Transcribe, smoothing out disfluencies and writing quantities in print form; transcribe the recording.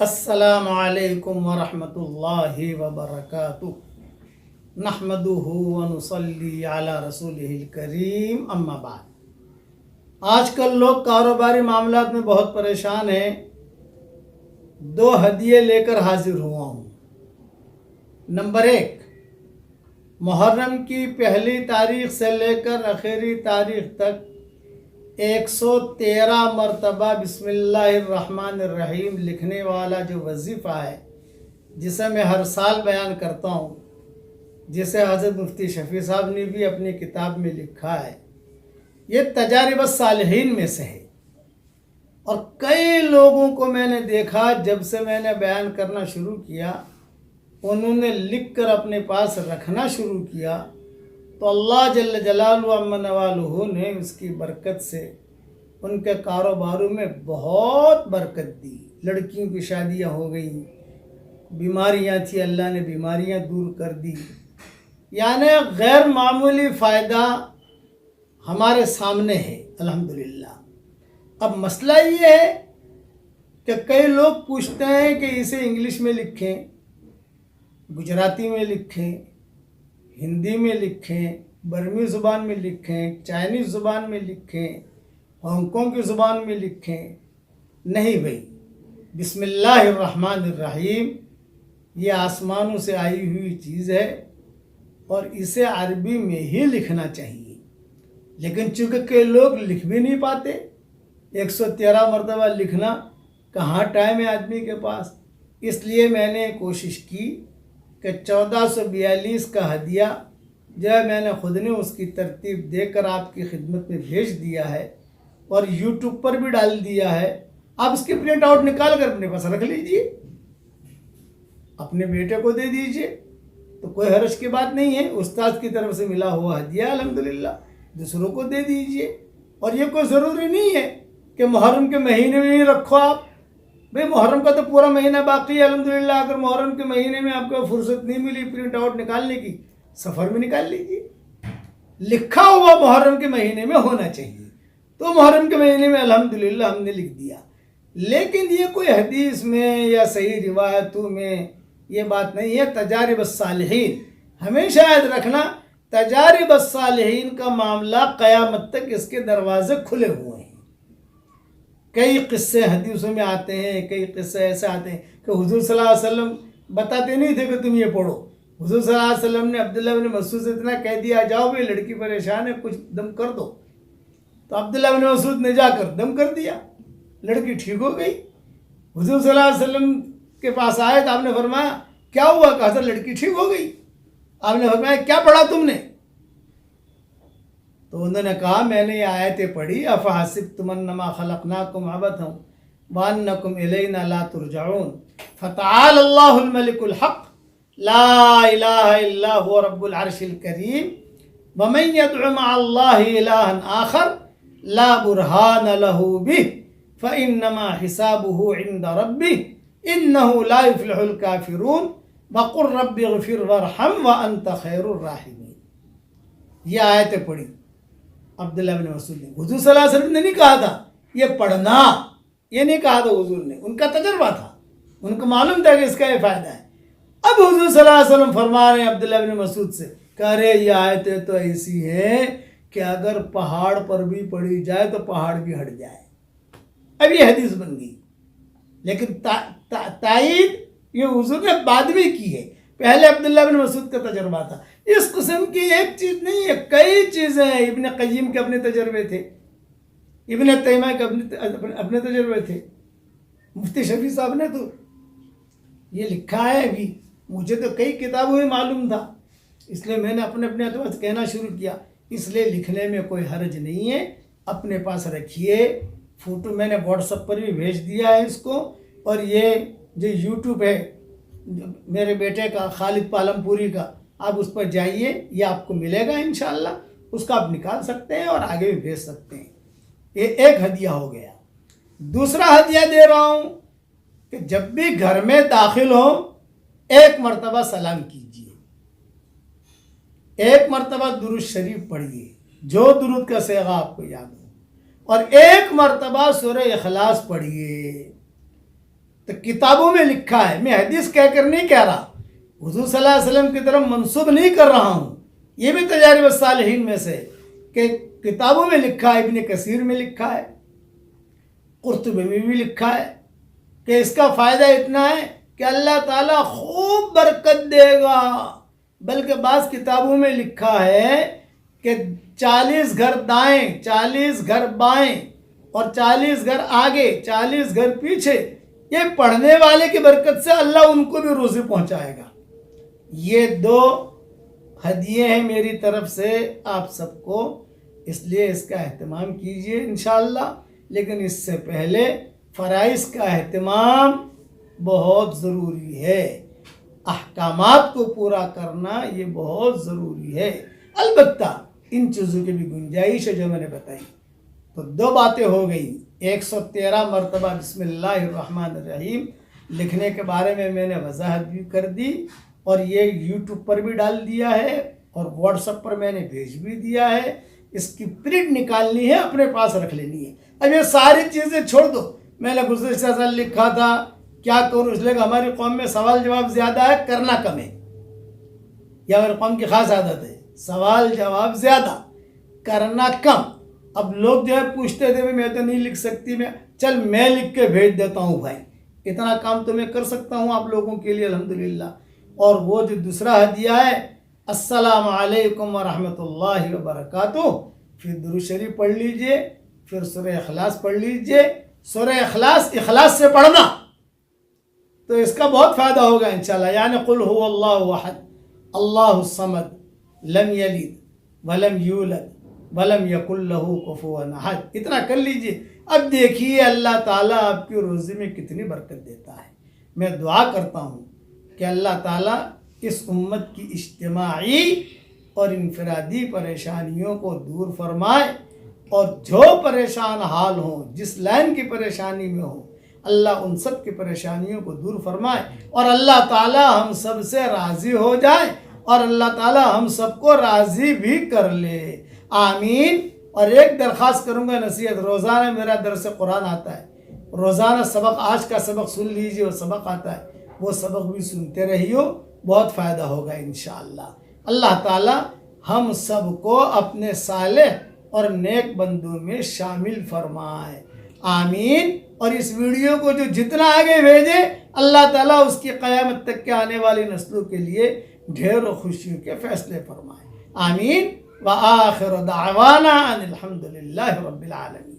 السلام علیکم ورحمۃ اللہ وبرکاتہ نحمدہ ونصلی علی رسولہ الکریم اما بعد۔ آج کل لوگ کاروباری معاملات میں بہت پریشان ہیں۔ 2 ہدیے لے کر حاضر ہوا ہوں۔ نمبر 1، محرم کی پہلی تاریخ سے لے کر آخری تاریخ تک 113 مرتبہ بسم اللہ الرحمن الرحیم لکھنے والا جو وظیفہ ہے، جسے میں ہر سال بیان کرتا ہوں، جسے حضرت مفتی شفیع صاحب نے بھی اپنی کتاب میں لکھا ہے، یہ تجارب الصالحین میں سے ہے۔ اور کئی لوگوں کو میں نے دیکھا، جب سے میں نے بیان کرنا شروع کیا، انہوں نے لکھ کر اپنے پاس رکھنا شروع کیا، تو اللہ جل جلالہ عم نوالہ نے اس کی برکت سے ان کے کاروباروں میں بہت برکت دی۔ لڑکیوں کی شادیاں ہو گئیں، بیماریاں تھیں، اللہ نے بیماریاں دور کر دی، یعنی غیر معمولی فائدہ ہمارے سامنے ہے الحمدللہ۔ اب مسئلہ یہ ہے کہ کئی لوگ پوچھتے ہیں کہ اسے انگلش میں لکھیں، گجراتی میں لکھیں، ہندی میں لکھیں، برمی زبان میں لکھیں، چائنیز زبان میں لکھیں، ہانگ کانگ کی زبان میں لکھیں۔ نہیں بھائی، بسم اللہ الرحمن الرحیم یہ آسمانوں سے آئی ہوئی چیز ہے اور اسے عربی میں ہی لکھنا چاہیے، لیکن چونکہ کئی لوگ لکھ بھی نہیں پاتے، 113 مرتبہ لکھنا کہاں ٹائم ہے آدمی کے پاس، اس لیے میں نے کوشش کی کہ 1442 کا ہدیہ جو ہے میں نے خود نے اس کی ترتیب دے کر آپ کی خدمت میں بھیج دیا ہے اور یوٹیوب پر بھی ڈال دیا ہے۔ آپ اس کی پرنٹ آؤٹ نکال کر اپنے پاس رکھ لیجئے، اپنے بیٹے کو دے دیجئے، تو کوئی حرج کی بات نہیں ہے۔ استاد کی طرف سے ملا ہوا ہدیہ الحمدللہ دوسروں کو دے دیجئے۔ اور یہ کوئی ضروری نہیں ہے کہ محرم کے مہینے میں ہی رکھو آپ، بھئی محرم کا تو پورا مہینہ باقی ہے الحمدللہ۔ اگر محرم کے مہینے میں آپ کو فرصت نہیں ملی پرنٹ آؤٹ نکالنے کی، سفر میں نکال لیجیے۔ لکھا ہوا محرم کے مہینے میں ہونا چاہیے، تو محرم کے مہینے میں الحمدللہ ہم نے لکھ دیا۔ لیکن یہ کوئی حدیث میں یا صحیح روایتوں میں یہ بات نہیں ہے۔ تجارب الصالحین ہمیشہ یاد رکھنا، تجارب الصالحین کا معاملہ قیامت تک اس کے دروازے کھلے ہوئے ہیں۔ کئی قصے حدیثوں میں آتے ہیں، کئی قصے ایسے آتے ہیں کہ حضور صلی اللہ علیہ وسلم بتاتے نہیں تھے کہ تم یہ پڑھو۔ حضور صلی اللہ علیہ وسلم نے عبداللہ بن مسعود سے اتنا کہہ دیا، جاؤ بھائی لڑکی پریشان ہے، کچھ دم کر دو، تو عبداللہ بن مسعود نے جا کر دم کر دیا، لڑکی ٹھیک ہو گئی۔ حضور صلی اللہ علیہ وسلم کے پاس آئے تو آپ نے فرمایا کیا ہوا؟ کہا تھا لڑکی ٹھیک ہو گئی۔ آپ نے فرمایا کیا پڑھا تم نے؟ تو انہوں نے کہا میں نے یہ آیتیں پڑھی، افحسبتم انما خلقناکم عبثا وانکم الینا لا ترجعون فتعال اللہ الملک الحق لا الہ الا هو رب العرش الکریم ومن يدع مع اللہ الہا آخر لا برہان له به فانما حسابه عند ربه انه لا يفلح الكافرون وقل رب اغفر وارحم وانت خیر الراحمین۔ یہ آیتیں پڑھی عبداللہ بن مسعود نے۔ حضور صلی اللہ علیہ وسلم نے نہیں کہا تھا یہ پڑھنا، یہ نہیں کہا تھا حضور نے، ان کا تجربہ تھا، ان کو معلوم تھا کہ اس کا یہ فائدہ ہے۔ اب حضور صلی اللہ علیہ وسلم فرما رہے ہیں عبداللہ بن مسعود سے، کہہ رہے یہ آیتیں تو ایسی ہیں کہ اگر پہاڑ پر بھی پڑھی جائے تو پہاڑ بھی ہٹ جائے۔ اب یہ حدیث بن گئی، لیکن تائید یہ حضور نے بعد میں کی ہے، پہلے عبداللہ بن مسعود کا تجربہ تھا۔ اس قسم کی ایک چیز نہیں ہے، کئی چیزیں ہیں۔ ابن قیم کے اپنے تجربے تھے، ابن تیمیہ کے اپنے تجربے تھے، مفتی شفیع صاحب نے تو یہ لکھا ہے ابھی، مجھے تو کئی کتابوں میں معلوم تھا، اس لیے میں نے اپنے اعتبار سے کہنا شروع کیا۔ اس لیے لکھنے میں کوئی حرج نہیں ہے، اپنے پاس رکھیے۔ فوٹو میں نے واٹس ایپ پر بھی بھیج دیا ہے اس کو، اور یہ جو یوٹیوب ہے میرے بیٹے کا خالد پالم پوری کا، آپ اس پر جائیے، یہ آپ کو ملے گا انشاءاللہ، اس کا آپ نکال سکتے ہیں اور آگے بھی بھیج سکتے ہیں۔ یہ ایک ہدیہ ہو گیا۔ دوسرا ہدیہ دے رہا ہوں کہ جب بھی گھر میں داخل ہو 1 مرتبہ سلام کیجیے، 1 مرتبہ درود شریف پڑھیے، جو درود کا صیغہ آپ کو یاد ہو، اور 1 مرتبہ سورہ اخلاص پڑھیے۔ تو کتابوں میں لکھا ہے، میں حدیث کہہ کر نہیں کہہ رہا، حضور صلی اللہ علیہ وسلم کی طرف منسوب نہیں کر رہا ہوں، یہ بھی تجارب الصالحین میں سے کہ کتابوں میں لکھا ہے، ابن کثیر میں لکھا ہے، قرطبی میں بھی لکھا ہے کہ اس کا فائدہ اتنا ہے کہ اللہ تعالیٰ خوب برکت دے گا۔ بلکہ بعض کتابوں میں لکھا ہے کہ 40 گھر دائیں، 40 گھر بائیں اور 40 گھر آگے، 40 گھر پیچھے، یہ پڑھنے والے کی برکت سے اللہ ان کو بھی روزی پہنچائے گا۔ یہ 2 ہدیے ہیں میری طرف سے آپ سب کو، اس لیے اس کا اہتمام کیجئے انشاءاللہ۔ لیکن اس سے پہلے فرائض کا اہتمام بہت ضروری ہے، احکامات کو پورا کرنا یہ بہت ضروری ہے۔ البتہ ان چیزوں کی بھی گنجائش ہے جو میں نے بتائی۔ تو 2 باتیں ہو گئی، 113 مرتبہ بسم اللہ الرحمن الرحیم لکھنے کے بارے میں نے وضاحت بھی کر دی، اور یہ یوٹیوب پر بھی ڈال دیا ہے اور واٹس ایپ پر میں نے بھیج بھی دیا ہے۔ اس کی پرنٹ نکالنی ہے، اپنے پاس رکھ لینی ہے۔ اب یہ ساری چیزیں چھوڑ دو، میں نے گزشتہ سال لکھا تھا کیا کروں، اس لیے کہ ہماری قوم میں سوال جواب زیادہ ہے، کرنا کم ہے، یہ ہماری قوم کی خاص عادت ہے، سوال جواب زیادہ کرنا کم۔ اب لوگ جو ہے پوچھتے تھے میں تو نہیں لکھ سکتی، میں لکھ کے بھیج دیتا ہوں بھائی، اتنا کام تو میں کر سکتا ہوں آپ لوگوں کے لیے الحمدللہ۔ اور وہ جو دوسرا ہدیہ ہے، السلام علیکم ورحمۃ اللہ وبرکاتہ، پھر درود شریف پڑھ لیجئے، پھر سورہ اخلاص پڑھ لیجئے۔ سورہ اخلاص سے پڑھنا تو اس کا بہت فائدہ ہوگا انشاءاللہ، یعنی قل هو اللہ احد اللہ الصمد لم یلد ولم یولد ولم یکن لہ کفوا احد، اتنا کر لیجئے۔ اب دیکھیے اللہ تعالیٰ آپ کی روزی میں کتنی برکت دیتا ہے۔ میں دعا کرتا ہوں کہ اللہ تعالیٰ اس امت کی اجتماعی اور انفرادی پریشانیوں کو دور فرمائے، اور جو پریشان حال ہوں، جس لائن کی پریشانی میں ہوں، اللہ ان سب کی پریشانیوں کو دور فرمائے، اور اللہ تعالیٰ ہم سب سے راضی ہو جائے، اور اللہ تعالیٰ ہم سب کو راضی بھی کر لے، آمین۔ اور ایک درخواست کروں گا، نصیحت، روزانہ میرا درس قرآن آتا ہے، روزانہ سبق، آج کا سبق سن لیجئے، وہ سبق آتا ہے، وہ سبق بھی سنتے رہیو، بہت فائدہ ہوگا انشاءاللہ۔ اللہ تعالیٰ ہم سب کو اپنے صالح اور نیک بندوں میں شامل فرمائے، آمین۔ اور اس ویڈیو کو جو جتنا آگے بھیجے، اللہ تعالیٰ اس کی قیامت تک کے آنے والی نسلوں کے لیے ڈھیر و خوشیوں کے فیصلے فرمائے، آمین۔ وآخر دعوانا ان الحمد للہ رب العالمین۔